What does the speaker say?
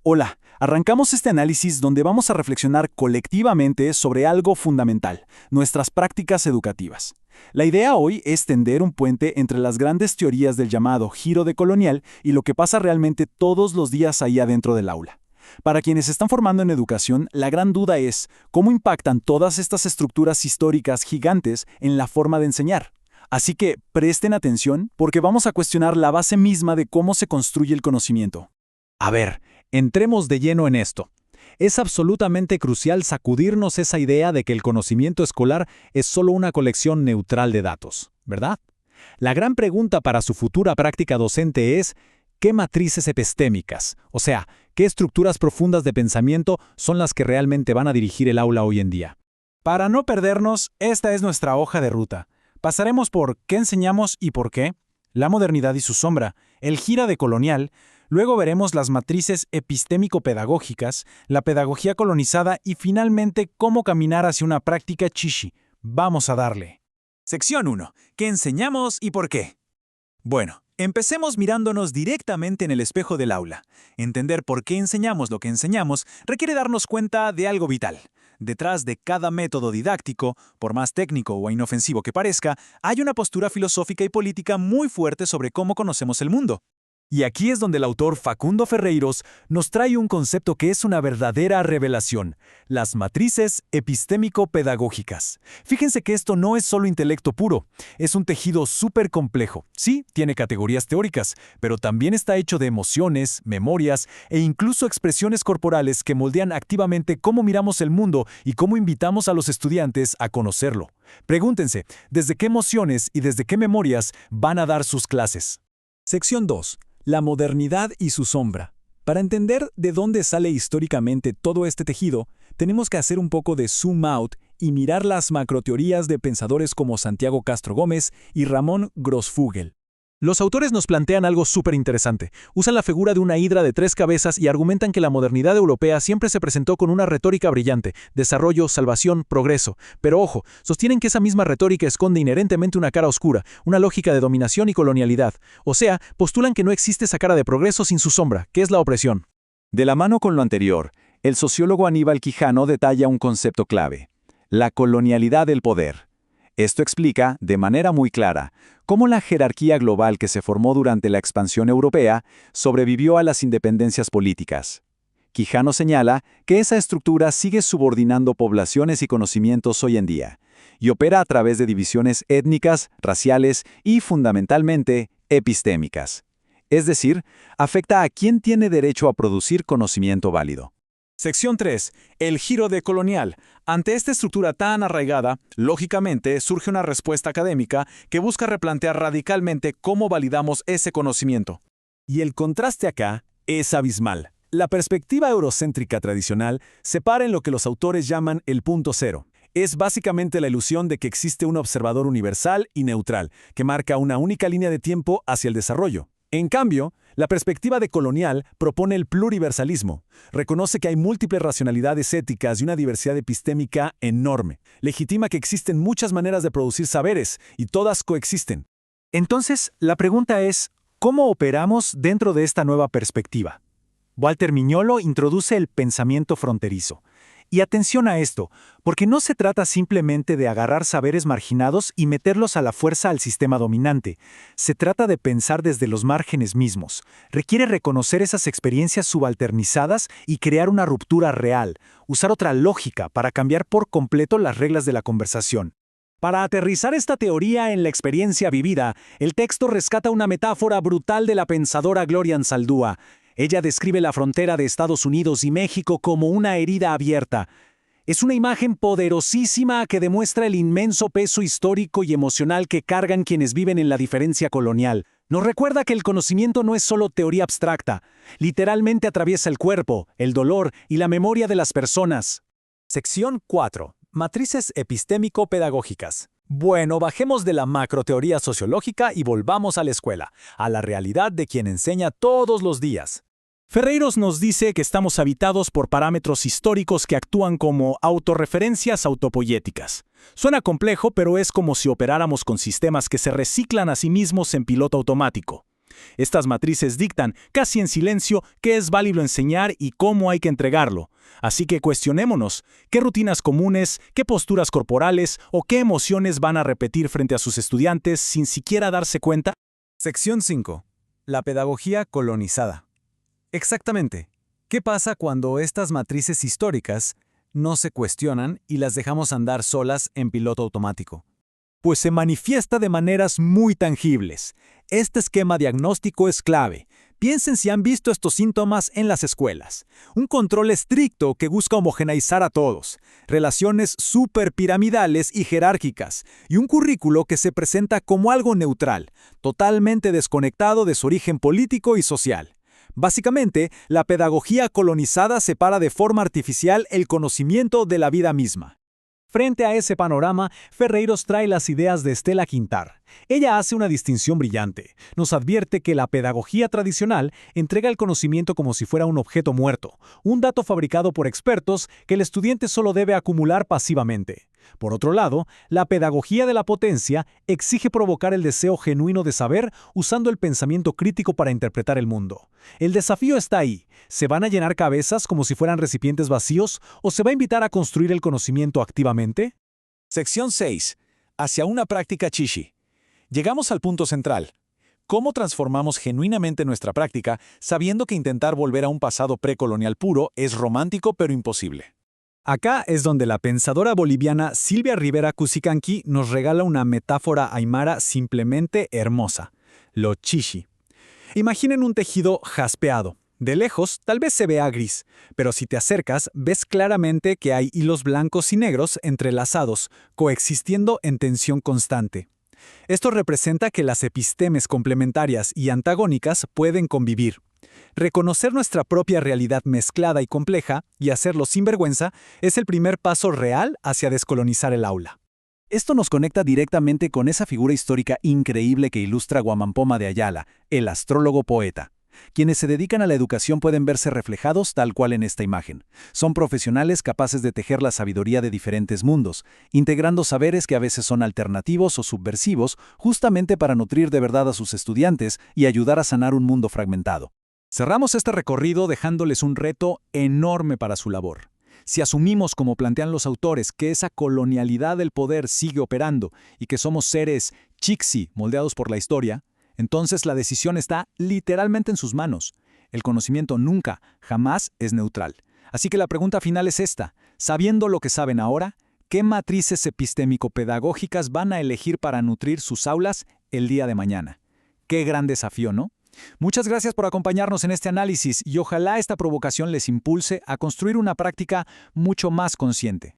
Hola, arrancamos este análisis donde vamos a reflexionar colectivamente sobre algo fundamental, nuestras prácticas educativas. La idea hoy es tender un puente entre las grandes teorías del llamado giro decolonial y lo que pasa realmente todos los días ahí adentro del aula. Para quienes se están formando en educación, la gran duda es cómo impactan todas estas estructuras históricas gigantes en la forma de enseñar. Así que presten atención porque vamos a cuestionar la base misma de cómo se construye el conocimiento. A ver, entremos de lleno en esto. Es absolutamente crucial sacudirnos esa idea de que el conocimiento escolar es solo una colección neutral de datos, ¿verdad? La gran pregunta para su futura práctica docente es, ¿qué matrices epistémicas, o sea, qué estructuras profundas de pensamiento son las que realmente van a dirigir el aula hoy en día? Para no perdernos, esta es nuestra hoja de ruta. Pasaremos por qué enseñamos y por qué, la modernidad y su sombra, el giro decolonial. Luego veremos las matrices epistémico-pedagógicas, la pedagogía colonizada y finalmente cómo caminar hacia una práctica chishi. Vamos a darle. Sección 1. ¿Qué enseñamos y por qué? Bueno, empecemos mirándonos directamente en el espejo del aula. Entender por qué enseñamos lo que enseñamos requiere darnos cuenta de algo vital. Detrás de cada método didáctico, por más técnico o inofensivo que parezca, hay una postura filosófica y política muy fuerte sobre cómo conocemos el mundo. Y aquí es donde el autor Facundo Ferreiros nos trae un concepto que es una verdadera revelación, las matrices epistémico-pedagógicas. Fíjense que esto no es solo intelecto puro, es un tejido súper complejo. Sí, tiene categorías teóricas, pero también está hecho de emociones, memorias e incluso expresiones corporales que moldean activamente cómo miramos el mundo y cómo invitamos a los estudiantes a conocerlo. Pregúntense, ¿desde qué emociones y desde qué memorias van a dar sus clases? Sección 2. La modernidad y su sombra. Para entender de dónde sale históricamente todo este tejido, tenemos que hacer un poco de zoom out y mirar las macroteorías de pensadores como Santiago Castro Gómez y Ramón Grossfugel. Los autores nos plantean algo súper interesante. Usan la figura de una hidra de 3 cabezas y argumentan que la modernidad europea siempre se presentó con una retórica brillante, desarrollo, salvación, progreso. Pero ojo, sostienen que esa misma retórica esconde inherentemente una cara oscura, una lógica de dominación y colonialidad. O sea, postulan que no existe esa cara de progreso sin su sombra, que es la opresión. De la mano con lo anterior, el sociólogo Aníbal Quijano detalla un concepto clave: la colonialidad del poder. Esto explica, de manera muy clara, cómo la jerarquía global que se formó durante la expansión europea sobrevivió a las independencias políticas. Quijano señala que esa estructura sigue subordinando poblaciones y conocimientos hoy en día, y opera a través de divisiones étnicas, raciales y, fundamentalmente, epistémicas. Es decir, afecta a quién tiene derecho a producir conocimiento válido. Sección 3. El giro decolonial. Ante esta estructura tan arraigada, lógicamente surge una respuesta académica que busca replantear radicalmente cómo validamos ese conocimiento. Y el contraste acá es abismal. La perspectiva eurocéntrica tradicional se para en lo que los autores llaman el punto cero. Es básicamente la ilusión de que existe un observador universal y neutral, que marca una única línea de tiempo hacia el desarrollo. En cambio, la perspectiva decolonial propone el pluriversalismo. Reconoce que hay múltiples racionalidades éticas y una diversidad epistémica enorme. Legitima que existen muchas maneras de producir saberes y todas coexisten. Entonces, la pregunta es, ¿cómo operamos dentro de esta nueva perspectiva? Walter Mignolo introduce el pensamiento fronterizo. Y atención a esto, porque no se trata simplemente de agarrar saberes marginados y meterlos a la fuerza al sistema dominante. Se trata de pensar desde los márgenes mismos. Requiere reconocer esas experiencias subalternizadas y crear una ruptura real, usar otra lógica para cambiar por completo las reglas de la conversación. Para aterrizar esta teoría en la experiencia vivida, el texto rescata una metáfora brutal de la pensadora Gloria Anzaldúa. Ella describe la frontera de Estados Unidos y México como una herida abierta. Es una imagen poderosísima que demuestra el inmenso peso histórico y emocional que cargan quienes viven en la diferencia colonial. Nos recuerda que el conocimiento no es solo teoría abstracta. Literalmente atraviesa el cuerpo, el dolor y la memoria de las personas. Sección 4. Matrices epistémico-pedagógicas. Bueno, bajemos de la macroteoría sociológica y volvamos a la escuela, a la realidad de quien enseña todos los días. Ferreiros nos dice que estamos habitados por parámetros históricos que actúan como autorreferencias autopoyéticas. Suena complejo, pero es como si operáramos con sistemas que se reciclan a sí mismos en piloto automático. Estas matrices dictan, casi en silencio, qué es válido enseñar y cómo hay que entregarlo. Así que cuestionémonos, ¿qué rutinas comunes, qué posturas corporales o qué emociones van a repetir frente a sus estudiantes sin siquiera darse cuenta? Sección 5. La pedagogía colonizada. Exactamente. ¿Qué pasa cuando estas matrices históricas no se cuestionan y las dejamos andar solas en piloto automático? Pues se manifiesta de maneras muy tangibles. Este esquema diagnóstico es clave. Piensen si han visto estos síntomas en las escuelas. Un control estricto que busca homogeneizar a todos, relaciones superpiramidales y jerárquicas, y un currículo que se presenta como algo neutral, totalmente desconectado de su origen político y social. Básicamente, la pedagogía colonizada separa de forma artificial el conocimiento de la vida misma. Frente a ese panorama, Ferreiros trae las ideas de Stella Quintar. Ella hace una distinción brillante. Nos advierte que la pedagogía tradicional entrega el conocimiento como si fuera un objeto muerto, un dato fabricado por expertos que el estudiante solo debe acumular pasivamente. Por otro lado, la pedagogía de la potencia exige provocar el deseo genuino de saber usando el pensamiento crítico para interpretar el mundo. El desafío está ahí. ¿Se van a llenar cabezas como si fueran recipientes vacíos o se va a invitar a construir el conocimiento activamente? Sección 6. Hacia una práctica chishi. Llegamos al punto central. ¿Cómo transformamos genuinamente nuestra práctica sabiendo que intentar volver a un pasado precolonial puro es romántico pero imposible? Acá es donde la pensadora boliviana Silvia Rivera Cusicanqui nos regala una metáfora aymara simplemente hermosa: lo chishi. Imaginen un tejido jaspeado. De lejos, tal vez se vea gris, pero si te acercas, ves claramente que hay hilos blancos y negros entrelazados, coexistiendo en tensión constante. Esto representa que las epistemes complementarias y antagónicas pueden convivir. Reconocer nuestra propia realidad mezclada y compleja, y hacerlo sin vergüenza, es el primer paso real hacia descolonizar el aula. Esto nos conecta directamente con esa figura histórica increíble que ilustra Guamampoma de Ayala, el astrólogo poeta. Quienes se dedican a la educación pueden verse reflejados tal cual en esta imagen. Son profesionales capaces de tejer la sabiduría de diferentes mundos, integrando saberes que a veces son alternativos o subversivos, justamente para nutrir de verdad a sus estudiantes y ayudar a sanar un mundo fragmentado. Cerramos este recorrido dejándoles un reto enorme para su labor. Si asumimos, como plantean los autores, que esa colonialidad del poder sigue operando y que somos seres chixi moldeados por la historia, entonces la decisión está literalmente en sus manos. El conocimiento nunca, jamás es neutral. Así que la pregunta final es esta: sabiendo lo que saben ahora, ¿qué matrices epistémico-pedagógicas van a elegir para nutrir sus aulas el día de mañana? Qué gran desafío, ¿no? Muchas gracias por acompañarnos en este análisis y ojalá esta provocación les impulse a construir una práctica mucho más consciente.